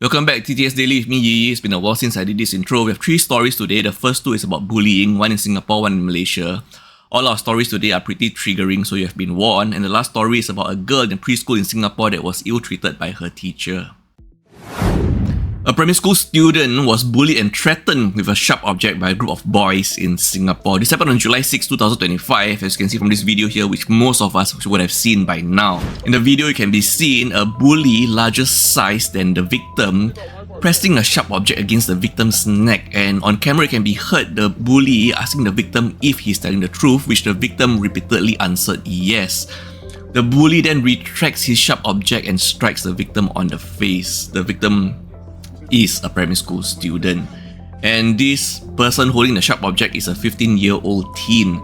Welcome back, TTS Daily with me, Yi. It's been a while since I did this intro. We have 3 stories today. The first 2 is about bullying, one in Singapore, one in Malaysia. All our stories today are pretty triggering, so you have been warned. And the last story is about a girl in a preschool in Singapore that was ill-treated by her teacher. A primary school student was bullied and threatened with a sharp object by a group of boys in Singapore. This happened on July 6, 2025, as you can see from this video here, which most of us would have seen by now. In the video, you can be seen a bully larger size than the victim pressing a sharp object against the victim's neck, and on camera it can be heard the bully asking the victim if he's telling the truth, which the victim repeatedly answered yes. The bully then retracts his sharp object and strikes the victim on the face. The victim is a primary school student, and this person holding the sharp object is a 15-year-old teen.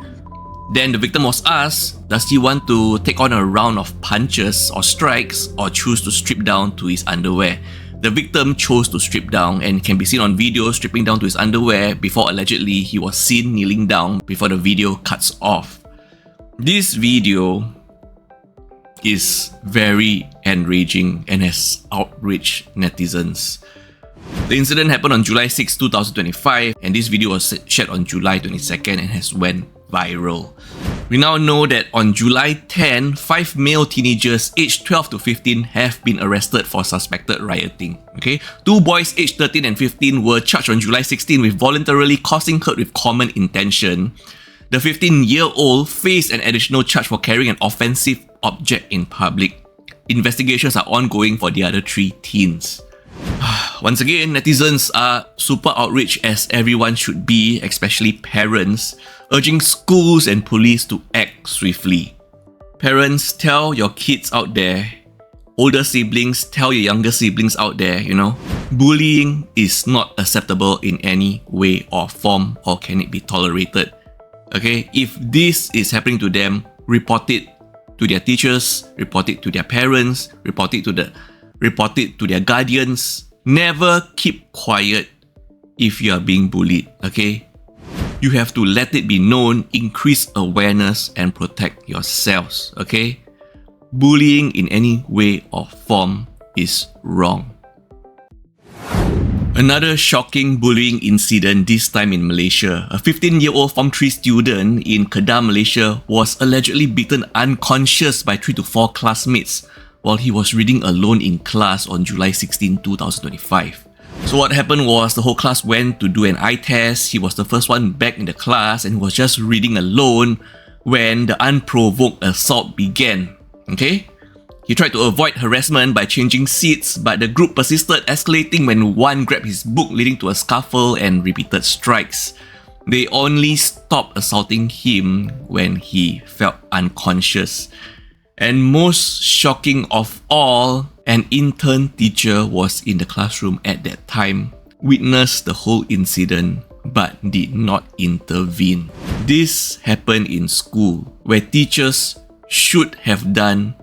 Then the victim was asked, does he want to take on a round of punches or strikes or choose to strip down to his underwear? The victim chose to strip down and can be seen on video stripping down to his underwear before allegedly he was seen kneeling down before the video cuts off. This video is very enraging and has outraged netizens. The incident happened on July 6, 2025, and this video was shared on July 22nd and has went viral. We now know that on July 10, 5 male teenagers aged 12 to 15 have been arrested for suspected rioting. 2 boys aged 13 and 15 were charged on July 16 with voluntarily causing hurt with common intention. The 15-year-old faced an additional charge for carrying an offensive object in public. Investigations are ongoing for the other 3 teens. Once again, netizens are super outraged, as everyone should be, especially parents, urging schools and police to act swiftly. Parents, tell your kids out there, older siblings, tell your younger siblings out there, bullying is not acceptable in any way or form, or can it be tolerated. If this is happening to them, report it to their teachers, report it to their parents, report it to their guardians. Never keep quiet if you are being bullied, You have to let it be known, increase awareness, and protect yourselves, Bullying in any way or form is wrong. Another shocking bullying incident, this time in Malaysia. A 15-year-old Form 3 student in Kedah, Malaysia was allegedly beaten unconscious by 3 to 4 classmates while he was reading alone in class on July 16, 2025. So what happened was the whole class went to do an eye test. He was the first one back in the class and was just reading alone when the unprovoked assault began. He tried to avoid harassment by changing seats, but the group persisted, escalating when one grabbed his book, leading to a scuffle and repeated strikes. They only stopped assaulting him when he felt unconscious. And most shocking of all, an intern teacher was in the classroom at that time, witnessed the whole incident, but did not intervene. This happened in school, where teachers should have done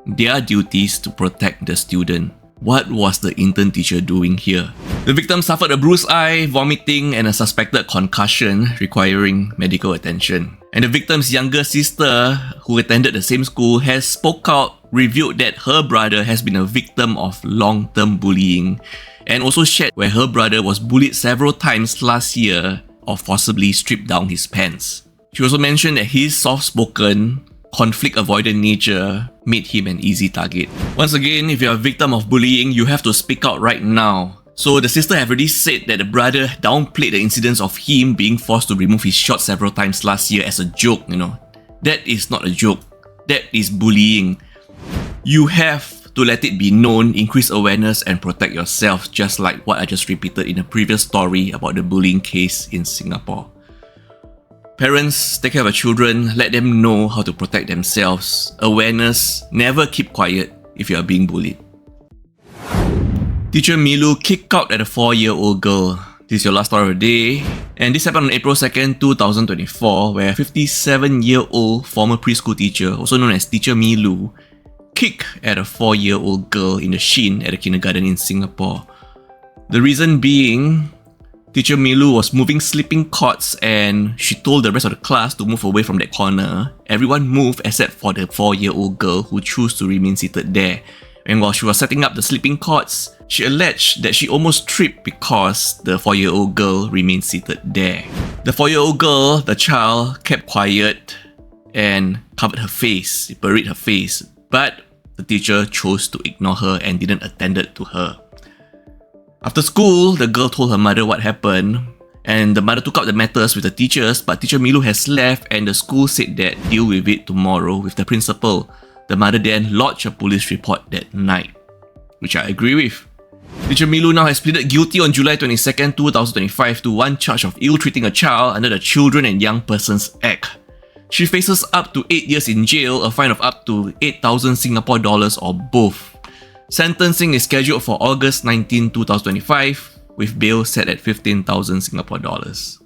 their duties to protect the student. What was the intern teacher doing here? The victim suffered a bruised eye, vomiting, and a suspected concussion requiring medical attention. And the victim's younger sister, who attended the same school, has spoke out, revealed that her brother has been a victim of long-term bullying, and also shared where her brother was bullied several times last year or forcibly stripped down his pants. She also mentioned that his soft-spoken, conflict-avoidant nature made him an easy target. Once again, if you're a victim of bullying, you have to speak out right now. So the sister have already said that the brother downplayed the incidents of him being forced to remove his shorts several times last year as a joke, That is not a joke. That is bullying. You have to let it be known, increase awareness, and protect yourself, just like what I just repeated in a previous story about the bullying case in Singapore. Parents, take care of your children, let them know how to protect themselves. Awareness, never keep quiet if you are being bullied. Teacher Milu kicked out at a 4-year-old girl. This is your last story of the day. And this happened on April 2nd, 2024, where a 57-year-old former preschool teacher, also known as Teacher Milu, kicked at a 4-year-old girl in the shin at a kindergarten in Singapore. The reason being, Teacher Milu was moving sleeping cots and she told the rest of the class to move away from that corner. Everyone moved except for the 4-year-old girl who chose to remain seated there. And while she was setting up the sleeping cots, she alleged that she almost tripped because the 4-year-old girl remained seated there. The 4-year-old girl, the child, kept quiet and covered her face, buried her face, but the teacher chose to ignore her and didn't attend to her. After school, the girl told her mother what happened, and the mother took up the matters with the teachers, but Teacher Milu has left and the school said that deal with it tomorrow with the principal. The mother then lodged a police report that night, which I agree with. Teacher Milu now has pleaded guilty on July 22nd, 2025 to one charge of ill-treating a child under the Children and Young Persons Act. She faces up to 8 years in jail, a fine of up to 8,000 Singapore dollars or both. Sentencing is scheduled for August 19, 2025, with bail set at 15,000 Singapore dollars.